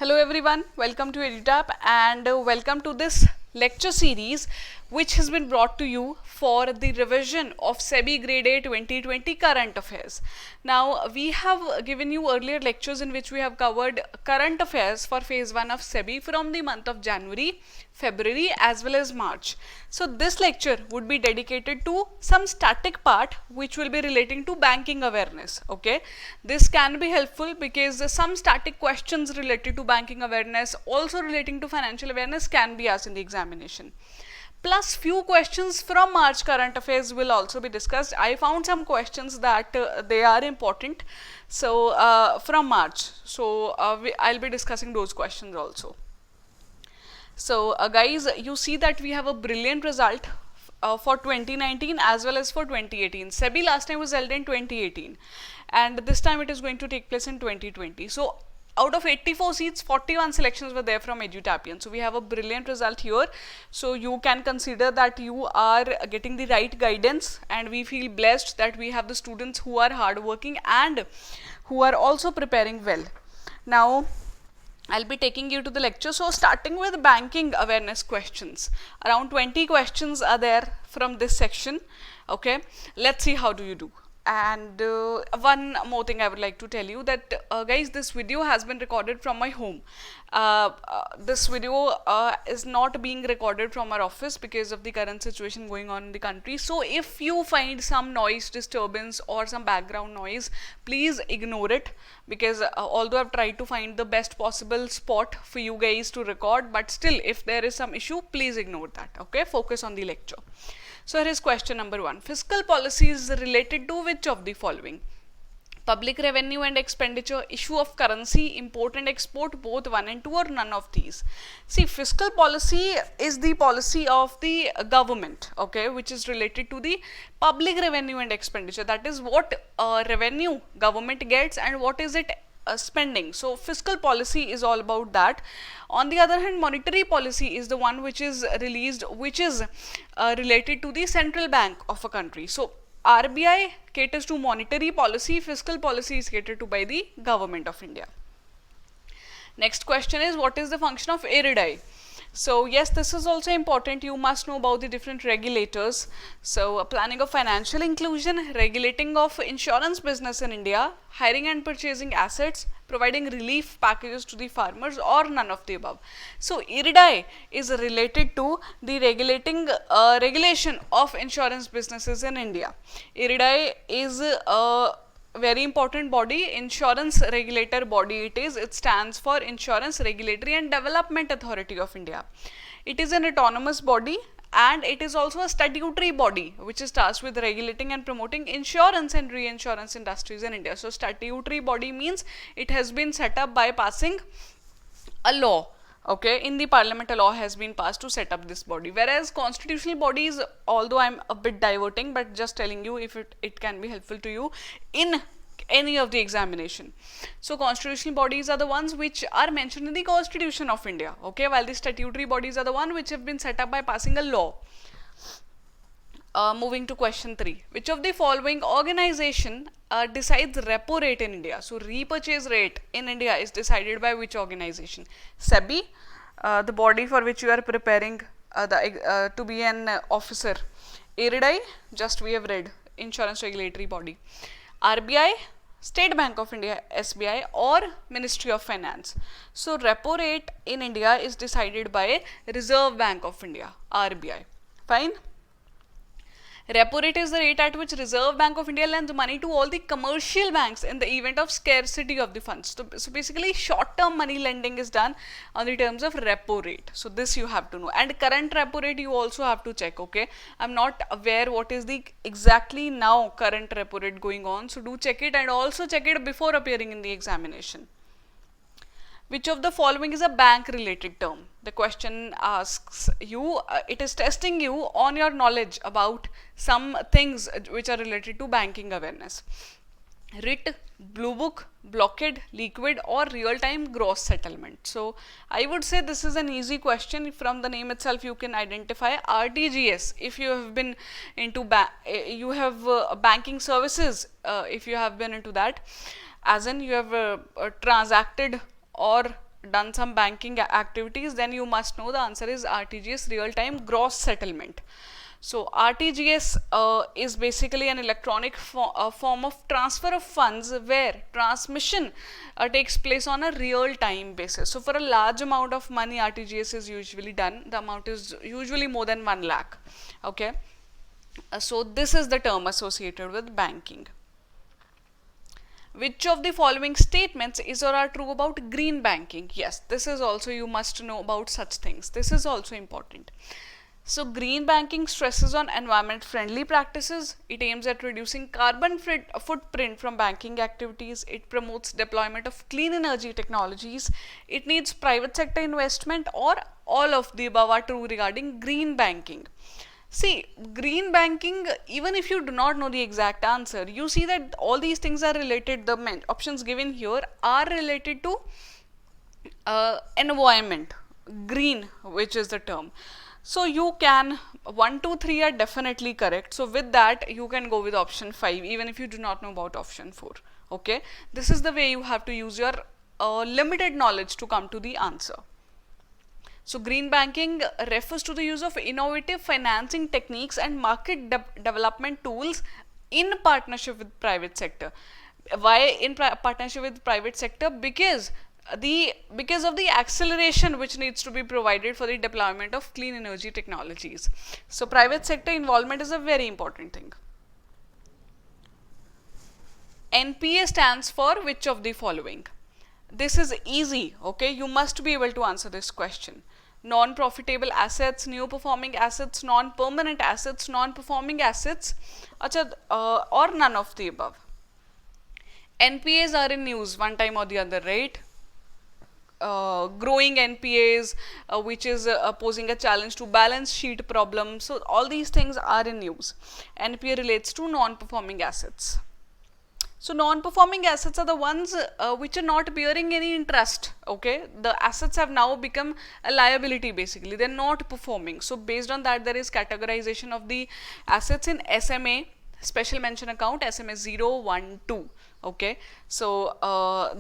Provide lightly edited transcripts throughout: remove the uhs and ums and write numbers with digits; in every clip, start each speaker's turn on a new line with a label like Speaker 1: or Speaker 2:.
Speaker 1: Hello everyone, welcome to EduTap and welcome to this lecture series which has been brought to you for the revision of SEBI Grade A 2020 Current Affairs. Now we have given you earlier lectures in which we have covered current affairs for phase 1 of SEBI from the month of January, February as well as March. So this lecture would be dedicated to some static part which will be relating to banking awareness. Okay, this can be helpful because some static questions related to banking awareness also relating to financial awareness can be asked in the examination. Plus few questions from March current affairs will also be discussed. I found some questions that they are important, so from March, so I'll be discussing those questions also. So guys, you see that we have a brilliant result for 2019 as well as for 2018. SEBI last time was held in 2018 and this time it is going to take place in 2020. So out of 84 seats, 41 selections were there from EduTapian. So we have a brilliant result here. So you can consider that you are getting the right guidance, and we feel blessed that we have the students who are hardworking and who are also preparing well. Now I'll be taking you to the lecture. So starting with banking awareness questions. Around 20 questions are there from this section. Okay, let's see how do you do. And one more thing I would like to tell you that guys, this video has been recorded from my home. This video is not being recorded from our office because of the current situation going on in the country. So if you find some noise disturbance or some background noise, please ignore it, because although I've tried to find the best possible spot for you guys to record, but still if there is some issue, please ignore that. Okay, focus on the lecture. So here is question number 1. Fiscal policy is related to which of the following? Public revenue and expenditure, issue of currency, import and export, both 1 and 2, or none of these? See, fiscal policy is the policy of the government, okay, which is related to the public revenue and expenditure. That is what revenue government gets and what is it spending. So fiscal policy is all about that. On the other hand, monetary policy is the one which is released, which is related to the central bank of a country. So RBI caters to monetary policy, fiscal policy is catered to by the government of India. Next question is, what is the function of IRDAI? So yes, this is also important. You must know about the different regulators. So planning of financial inclusion, regulating of insurance business in India, hiring and purchasing assets, providing relief packages to the farmers, or none of the above. So IRDAI is related to the regulation of insurance businesses in India. IRDAI is a very important body, insurance regulator body it is. It stands for Insurance Regulatory and Development Authority of India. It is an autonomous body and it is also a statutory body which is tasked with regulating and promoting insurance and reinsurance industries in India. So statutory body means it has been set up by passing a law. Okay, in the parliament a law has been passed to set up this body, whereas constitutional bodies, although I'm a bit diverting but just telling you if it can be helpful to you in any of the examination. So constitutional bodies are the ones which are mentioned in the Constitution of India, okay, while the statutory bodies are the one which have been set up by passing a law. Moving to question 3. Which of the following organization decides repo rate in India? So repurchase rate in India is decided by which organization? SEBI, the body for which you are preparing to be an officer. IRDAI, just we have read, insurance regulatory body. RBI, State Bank of India, SBI, or Ministry of Finance. So repo rate in India is decided by Reserve Bank of India, RBI. Fine. Repo rate is the rate at which Reserve Bank of India lends money to all the commercial banks in the event of scarcity of the funds. So basically short-term money lending is done on the terms of repo rate. So this you have to know. And current repo rate you also have to check, okay. I'm not aware what is the exactly now current repo rate going on. So do check it and also check it before appearing in the examination. Which of the following is a bank related term? The question asks you, it is testing you on your knowledge about some things which are related to banking awareness. RIT, Blue Book, Blockade, Liquid, or real-time gross settlement. So I would say this is an easy question. From the name itself you can identify. RTGS, if you have been into banking services, if you have been into that, as in you have transacted or done some banking activities, then you must know the answer is RTGS, real-time gross settlement. So RTGS is basically an electronic form of transfer of funds where transmission takes place on a real-time basis. So for a large amount of money, RTGS is usually done. The amount is usually more than 1 lakh. Okay. So this is the term associated with banking. Which of the following statements is or are true about green banking? Yes, this is also, you must know about such things. This is also important. So green banking stresses on environment friendly practices. It aims at reducing carbon footprint from banking activities. It promotes deployment of clean energy technologies. It needs private sector investment, or all of the above are true regarding green banking. See, green banking, even if you do not know the exact answer, you see that all these things are related. The options given here are related to environment, green, which is the term. So you can, 1, 2, 3 are definitely correct. So with that, you can go with option 5, even if you do not know about option 4. Okay, this is the way you have to use your limited knowledge to come to the answer. So green banking refers to the use of innovative financing techniques and market development tools in partnership with private sector. Why in partnership with private sector? Because of the acceleration which needs to be provided for the deployment of clean energy technologies. So private sector involvement is a very important thing. NPA stands for which of the following? This is easy, okay? You must be able to answer this question. Non-profitable assets, new performing assets, non-permanent assets, non-performing assets, or none of the above. NPAs are in news one time or the other, right? Growing NPAs, which is posing a challenge to balance sheet problems. So all these things are in news. NPA relates to non-performing assets. So non-performing assets are the ones which are not bearing any interest. Okay, the assets have now become a liability basically. They are not performing. So based on that, there is categorization of the assets in SMA, special mention account, SMA 0, 1, 2. Okay, so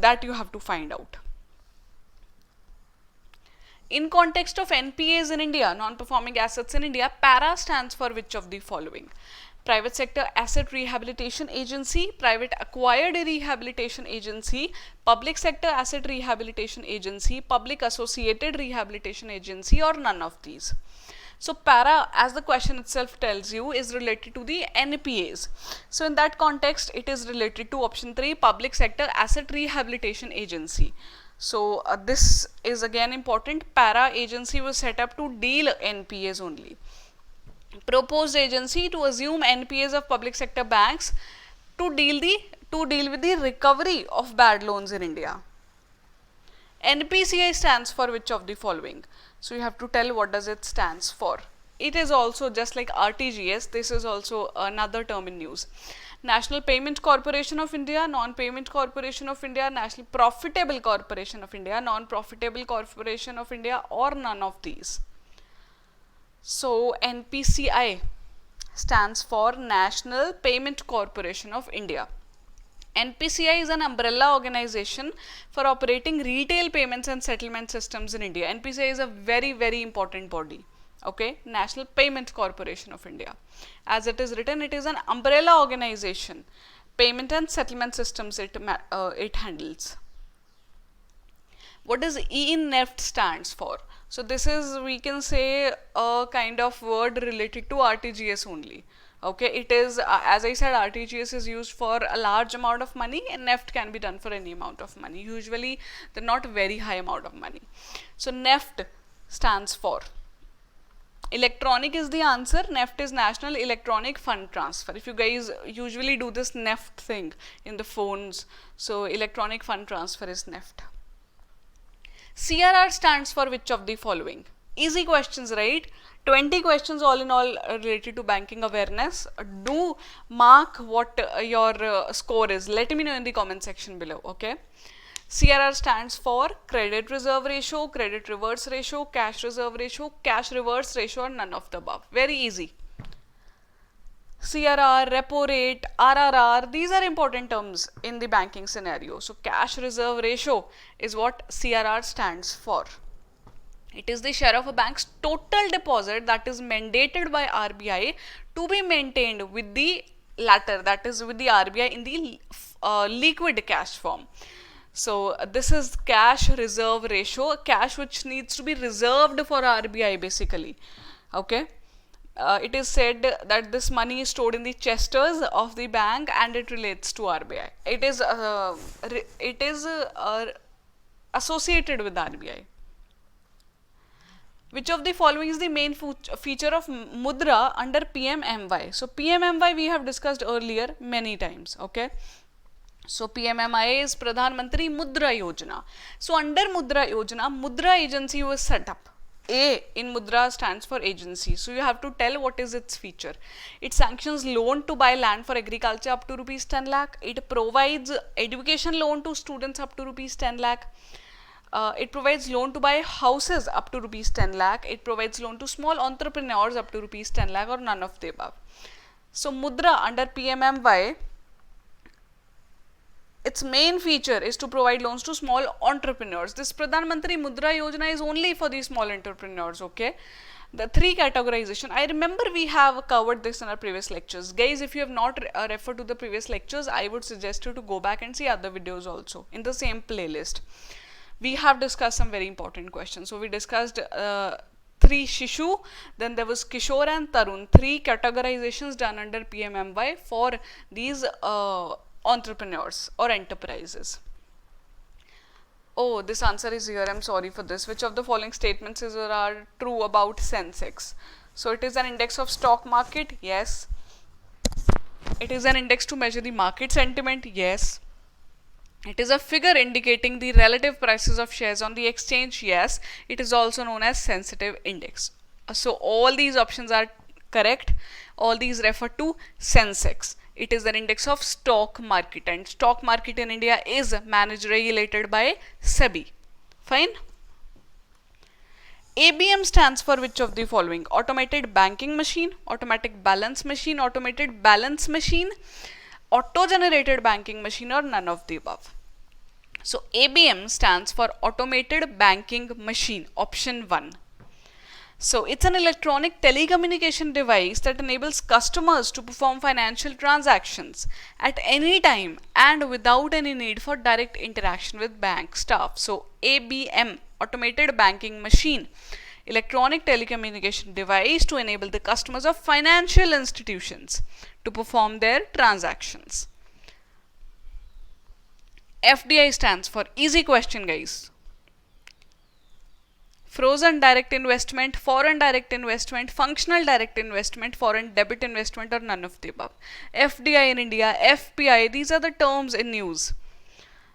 Speaker 1: that you have to find out. In context of NPAs in India, non-performing assets in India, PARA stands for which of the following? Private Sector Asset Rehabilitation Agency, Private Acquired Rehabilitation Agency, Public Sector Asset Rehabilitation Agency, Public Associated Rehabilitation Agency, or none of these. So PARA, as the question itself tells you, is related to the NPAs. So in that context, it is related to option 3, Public Sector Asset Rehabilitation Agency. So this is again important. PARA agency was set up to deal NPAs only. Proposed agency to assume NPAs of public sector banks to deal with the recovery of bad loans in India. NPCI stands for which of the following? So you have to tell what does it stands for. It is also just like RTGS, this is also another term in news. National Payment Corporation of India, Non-Payment Corporation of India, National Profitable Corporation of India, Non-Profitable Corporation of India, or none of these. So NPCI stands for National Payment Corporation of India. NPCI is an umbrella organization for operating retail payments and settlement systems in India. NPCI is a very, very important body. Okay, National Payment Corporation of India. As it is written, it is an umbrella organization. Payment and settlement systems it handles. What does e-NEFT stands for? So this is, we can say, a kind of word related to RTGS only. Okay, it is, as I said, RTGS is used for a large amount of money, and NEFT can be done for any amount of money. Usually, they're not very high amount of money. So NEFT stands for, electronic is the answer. NEFT is National Electronic Fund Transfer. If you guys usually do this NEFT thing in the phones, so Electronic Fund Transfer is NEFT. CRR stands for which of the following? Easy questions, right? 20 questions all in all related to banking awareness. Do mark what your score is. Let me know in the comment section below, okay? CRR stands for credit reserve ratio, credit reverse ratio, cash reserve ratio, cash reverse ratio, or none of the above. Very easy. CRR, repo rate, RRR, these are important terms in the banking scenario. So cash reserve ratio is what CRR stands for. It is the share of a bank's total deposit that is mandated by RBI to be maintained with the latter, that is with the RBI in the liquid cash form. So this is cash reserve ratio, cash which needs to be reserved for RBI basically. Okay. It is said that this money is stored in the chesters of the bank and it relates to RBI. It is associated with RBI. Which of the following is the main feature of Mudra under PMMY? So PMMY we have discussed earlier many times. Okay. So PMMY is Pradhan Mantri Mudra Yojana. So under Mudra Yojana, Mudra agency was set up. A in Mudra stands for agency. So you have to tell what is its feature. It sanctions loan to buy land for agriculture up to rupees 10 lakh. It provides education loan to students up to rupees 10 lakh. It provides loan to buy houses up to rupees 10 lakh. It provides loan to small entrepreneurs up to rupees 10 lakh or none of the above. So Mudra under PMMY, its main feature is to provide loans to small entrepreneurs. This Pradhan Mantri Mudra Yojana is only for the small entrepreneurs, okay? The three categorization, I remember we have covered this in our previous lectures. Guys, if you have not referred to the previous lectures, I would suggest you to go back and see other videos also in the same playlist. We have discussed some very important questions. So we discussed three Shishu, then there was Kishore and Tarun, three categorizations done under PMMY for these entrepreneurs or enterprises. Oh, this answer is here. I'm sorry for this. Which of the following statements are true about Sensex? So it is an index of stock market. Yes. It is an index to measure the market sentiment. Yes. It is a figure indicating the relative prices of shares on the exchange. Yes. It is also known as sensitive index. So all these options are correct. All these refer to Sensex. It is an index of stock market, and stock market in India is managed, regulated by SEBI. Fine. ABM stands for which of the following? Automated banking machine, automatic balance machine, automated balance machine, auto-generated banking machine, or none of the above. So ABM stands for automated banking machine, option 1. So it's an electronic telecommunication device that enables customers to perform financial transactions at any time and without any need for direct interaction with bank staff. So ABM, automated banking machine, electronic telecommunication device to enable the customers of financial institutions to perform their transactions. FDI stands for, easy question guys. Frozen direct investment, foreign direct investment, functional direct investment, foreign debit investment, or none of the above. FDI in India, FPI, these are the terms in news.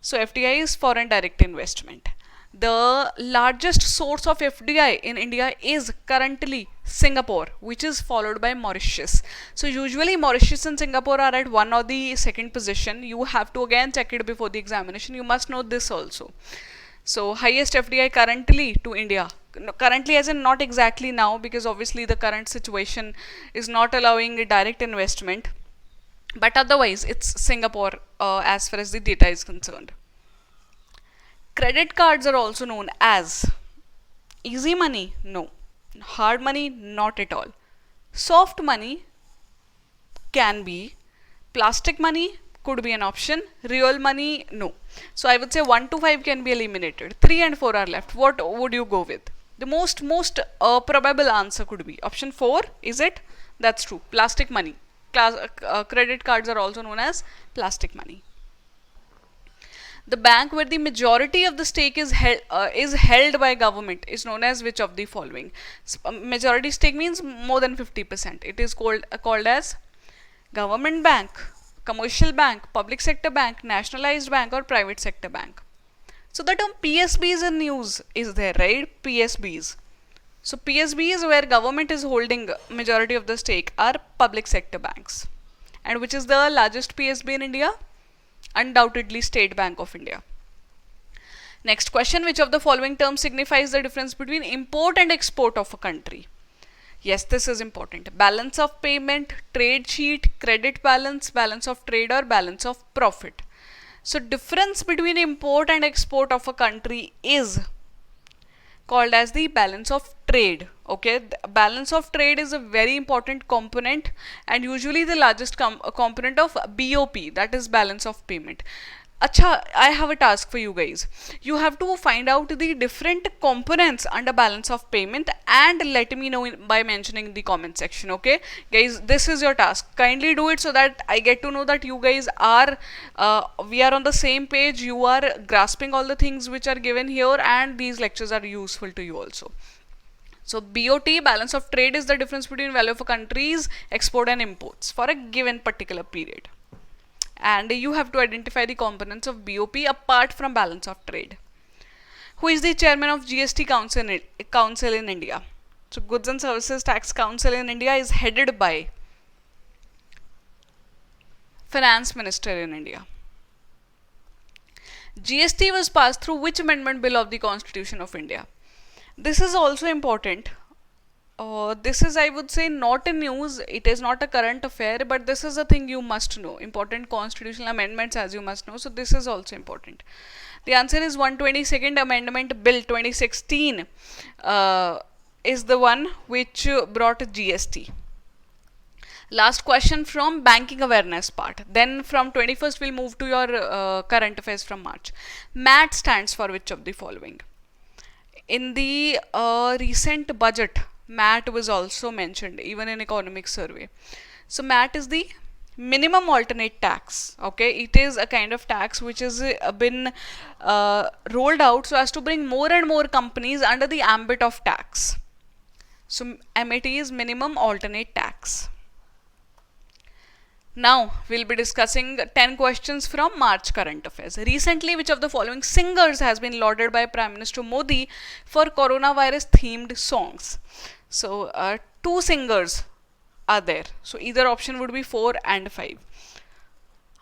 Speaker 1: So FDI is foreign direct investment. The largest source of FDI in India is currently Singapore, which is followed by Mauritius. So usually Mauritius and Singapore are at one or the second position. You have to again check it before the examination. You must know this also. So highest FDI currently to India, currently as in not exactly now, because obviously the current situation is not allowing direct investment, but otherwise it's Singapore as far as the data is concerned. Credit cards are also known as easy money, no. Hard money, not at all. Soft money can be. Plastic money could be an option. Real money, no. So I would say 1 to 5 can be eliminated. 3 and 4 are left. What would you go with? The most probable answer could be option 4. Is it? That's true. Plastic money. Credit cards are also known as plastic money. The bank where the majority of the stake is held by government is known as which of the following? Majority stake means more than 50%. It is called as government bank, commercial bank, public sector bank, nationalized bank, or private sector bank. So the term PSBs in news is there, right? PSBs. So PSBs where government is holding majority of the stake are public sector banks. And which is the largest PSB in India? Undoubtedly State Bank of India. Next question, which of the following terms signifies the difference between import and export of a country? Yes, this is important. Balance of payment, trade sheet, credit balance, balance of trade or balance of profit. So difference between import and export of a country is called as the balance of trade. Okay, the balance of trade is a very important component and usually the largest component of BOP, that is balance of payment. Acha, I have a task for you guys. You have to find out the different components under balance of payment and let me know by mentioning in the comment section. Okay, guys, this is your task. Kindly do it so that I get to know that you guys are, we are on the same page. You are grasping all the things which are given here, and these lectures are useful to you also. So BOT, balance of trade, is the difference between value of a country's export and imports for a given particular period. And you have to identify the components of BOP apart from balance of trade. Who is the chairman of GST Council in India? So Goods and Services Tax Council in India is headed by Finance Minister in India. GST was passed through which amendment bill of the Constitution of India? This is also important. This is, I would say, not a news. It is not a current affair, but this is a thing you must know. Important constitutional amendments, as you must know. So this is also important. The answer is 122nd Amendment Bill 2016 is the one which brought GST. Last question from banking awareness part. Then from 21st we'll move to your current affairs from March. MAT stands for which of the following? In the recent budget, MAT was also mentioned, even in economic survey. So MAT is the minimum alternate tax. Okay, it is a kind of tax which has been rolled out so as to bring more and more companies under the ambit of tax. So MAT is minimum alternate tax. Now we'll be discussing 10 questions from March current affairs. Recently, which of the following singers has been lauded by Prime Minister Modi for coronavirus themed songs? So 2 singers are there. So either option would be 4 and 5.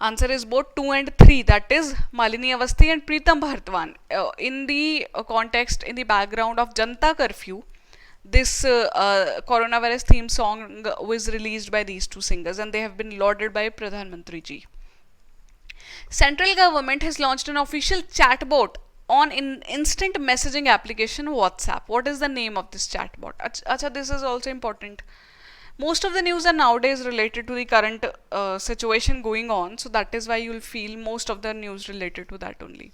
Speaker 1: Answer is both 2 and 3. That is Malini Awasthi and Pritam Bhartwan. In the context, in the background of Janta Curfew, this coronavirus theme song was released by these 2 singers and they have been lauded by Pradhan Mantri ji. Central government has launched an official chatbot on instant messaging application WhatsApp. What is the name of this chatbot? Acha, this is also important. Most of the news are nowadays related to the current situation going on, so that is why you will feel most of the news related to that only.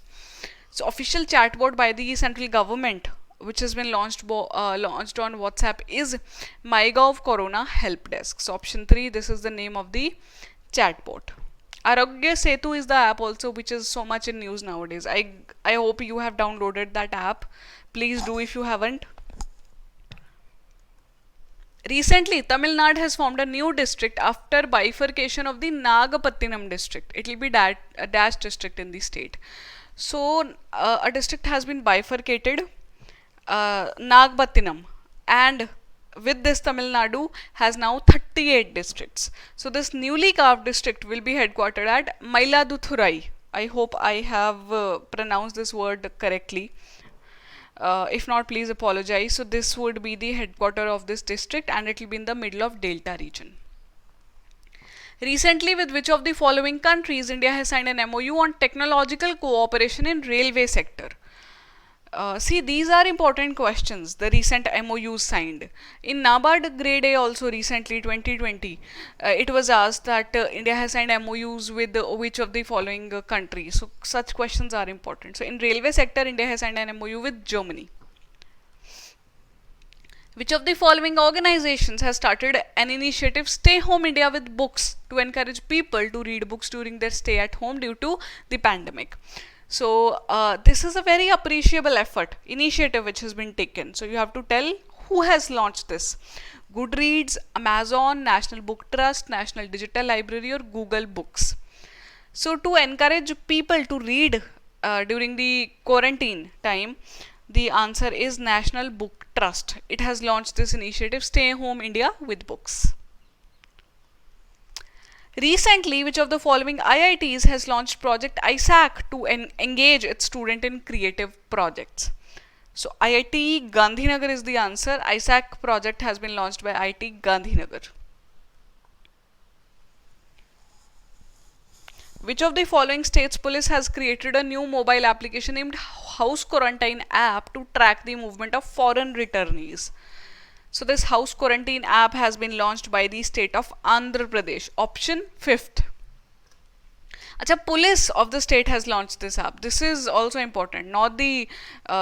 Speaker 1: So official chatbot by the central government which has been launched on WhatsApp is MyGov Corona Help Desk. So option 3, this is the name of the chatbot. Arogya Setu is the app also which is so much in news nowadays. I hope you have downloaded that app. Please do if you haven't. Recently, Tamil Nadu has formed a new district after bifurcation of the Nagapattinam district. It will be a dash district in the state. So a district has been bifurcated, Nagapattinam, and with this Tamil Nadu has now 38 districts. So this newly carved district will be headquartered at Mailaduthurai. I hope I have pronounced this word correctly. If not, please apologize. So this would be the headquarter of this district and it will be in the middle of Delta region. Recently, with which of the following countries India has signed an MOU on technological cooperation in railway sector? See, these are important questions. The recent MOUs signed. In NABARD Grade A also recently 2020, it was asked that India has signed MOUs with which of the following countries. So such questions are important. So in railway sector, India has signed an MOU with Germany. Which of the following organizations has started an initiative Stay Home India with books to encourage people to read books during their stay at home due to the pandemic? So this is a very appreciable initiative which has been taken. So you have to tell who has launched this. Goodreads, Amazon, National Book Trust, National Digital Library or Google Books. So to encourage people to read during the quarantine time, the answer is National Book Trust. It has launched this initiative Stay Home India with books. Recently, which of the following IITs has launched project ISAC to engage its student in creative projects? So IIT Gandhinagar is the answer. ISAC project has been launched by IIT Gandhinagar. Which of the following states police has created a new mobile application named House Quarantine app to track the movement of foreign returnees? So this House Quarantine app has been launched by the state of Andhra Pradesh. Option fifth. Acha, police of the state has launched this app. This is also important, not the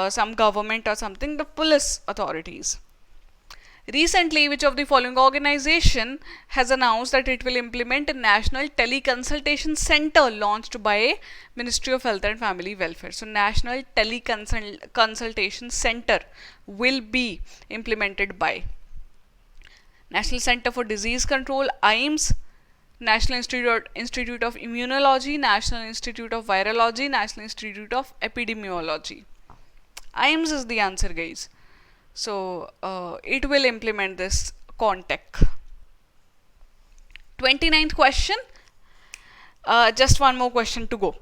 Speaker 1: some government or something, the police authorities. Recently, which of the following organization has announced that it will implement a national teleconsultation center launched by Ministry of Health and Family Welfare? So, National Teleconsultation Center will be implemented by National Center for Disease Control, AIIMS, National Institute of Immunology, National Institute of Virology, National Institute of Epidemiology. AIIMS is the answer, guys. So it will implement this Contech. 29th question. Just one more question to go.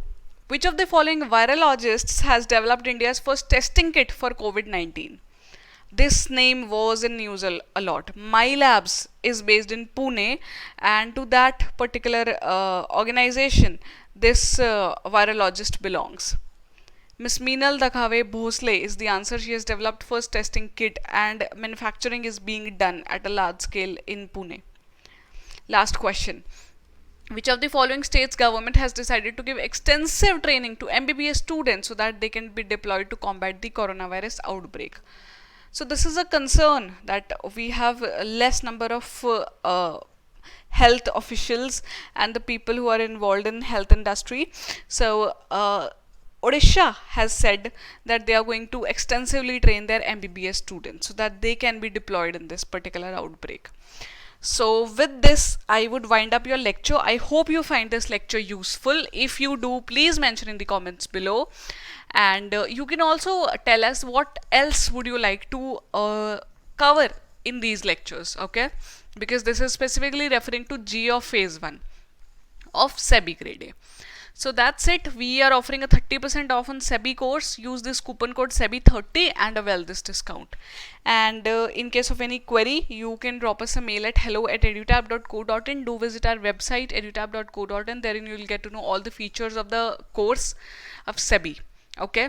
Speaker 1: Which of the following virologists has developed India's first testing kit for COVID-19? This name was in news a lot. MyLabs is based in Pune, and to that particular organization, this virologist belongs. Miss Meenal Dakhave Bhosle is the answer. She has developed first testing kit and manufacturing is being done at a large scale in Pune. Last question. Which of the following states government has decided to give extensive training to MBBS students so that they can be deployed to combat the coronavirus outbreak? So this is a concern that we have a less number of health officials and the people who are involved in health industry. So Odisha has said that they are going to extensively train their MBBS students so that they can be deployed in this particular outbreak. So with this, I would wind up your lecture. I hope you find this lecture useful. If you do, please mention in the comments below. And you can also tell us what else would you like to cover in these lectures, okay? Because this is specifically referring to Geo Phase 1 of SEBI Grade A. So that's it. We are offering a 30% off on SEBI course. Use this coupon code SEBI30 and avail this discount. And in case of any query, you can drop us a mail at hello@edutab.co.in. Do visit our website edutab.co.in. Therein you will get to know all the features of the course of SEBI. Okay.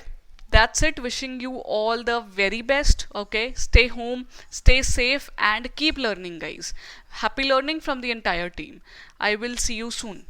Speaker 1: That's it. Wishing you all the very best. Okay. Stay home, stay safe, and keep learning, guys. Happy learning from the entire team. I will see you soon.